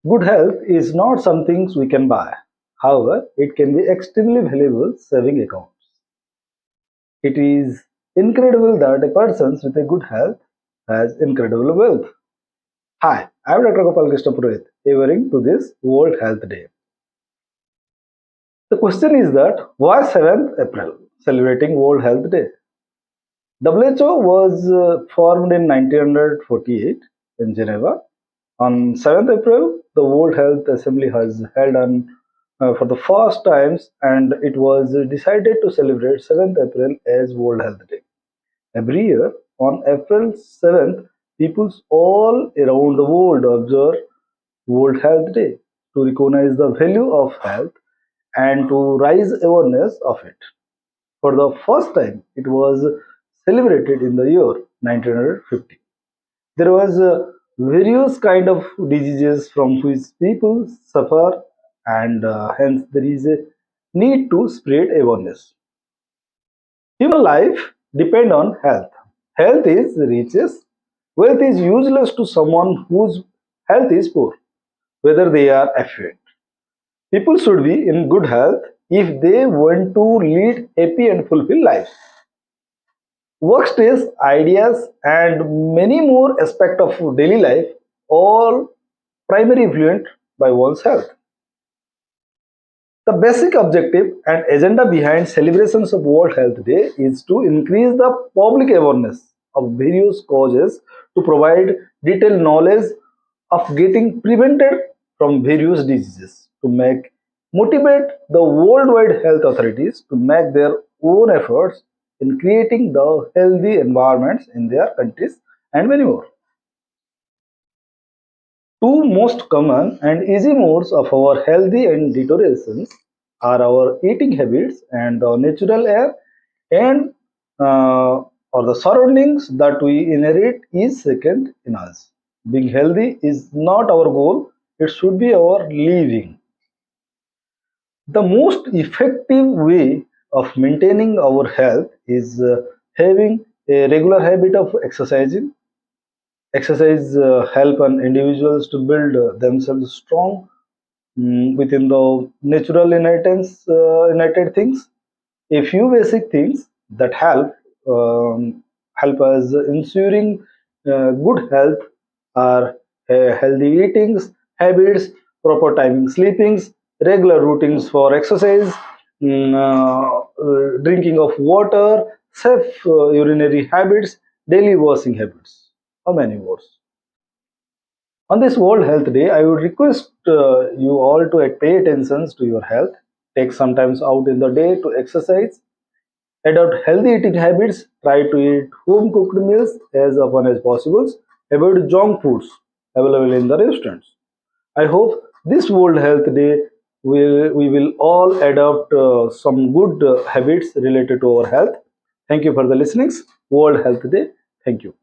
Good health is not something we can buy. However, it can be extremely valuable saving accounts. It is incredible that a person with a good health has incredible wealth. Hi, I am Dr. Gopal Krishna Purohit, referring to this World Health Day. The question is that why 7th April, celebrating World Health Day? WHO was formed in 1948 in Geneva. On 7th April, the World Health Assembly has held on for the first times, and it was decided to celebrate 7th April as World Health Day. Every year, on April 7th, people all around the world observe World Health Day to recognize the value of health and to raise awareness of it. For the first time, it was celebrated in the year 1950. There was various kind of diseases from which people suffer, and hence there is a need to spread awareness. Human life depend on health. Health is riches. Wealth is useless to someone whose health is poor, whether they are affluent. People should be in good health if they want to lead happy and fulfilled lives. Work stress, ideas, and many more aspects of daily life all primarily influenced by one's health. The basic objective and agenda behind celebrations of World Health Day is to increase the public awareness of various causes, to provide detailed knowledge of getting prevented from various diseases, to make motivate the worldwide health authorities to make their own efforts in creating the healthy environments in their countries, and many more. Two most common and easy modes of our healthy and deteriorations are our eating habits and the natural air, and or the surroundings that we inherit is second in us. Being healthy is not our goal, it should be our living. The most effective way of maintaining our health is having a regular habit of exercising. Exercise help an individuals to build themselves strong within the natural innate things. A few basic things that help us ensuring good health are healthy eatings habits, proper timing sleepings, regular routines for exercise, drinking of water, safe urinary habits, daily washing habits, or many more. On this World Health Day, I would request you all to pay attention to your health. Take some time out in the day to exercise. Adopt healthy eating habits. Try to eat home cooked meals as often as possible. Avoid junk foods available in the restaurants. I hope this World Health Day we will all adopt some good habits related to our health. Thank you for the listenings. World Health Day. Thank you.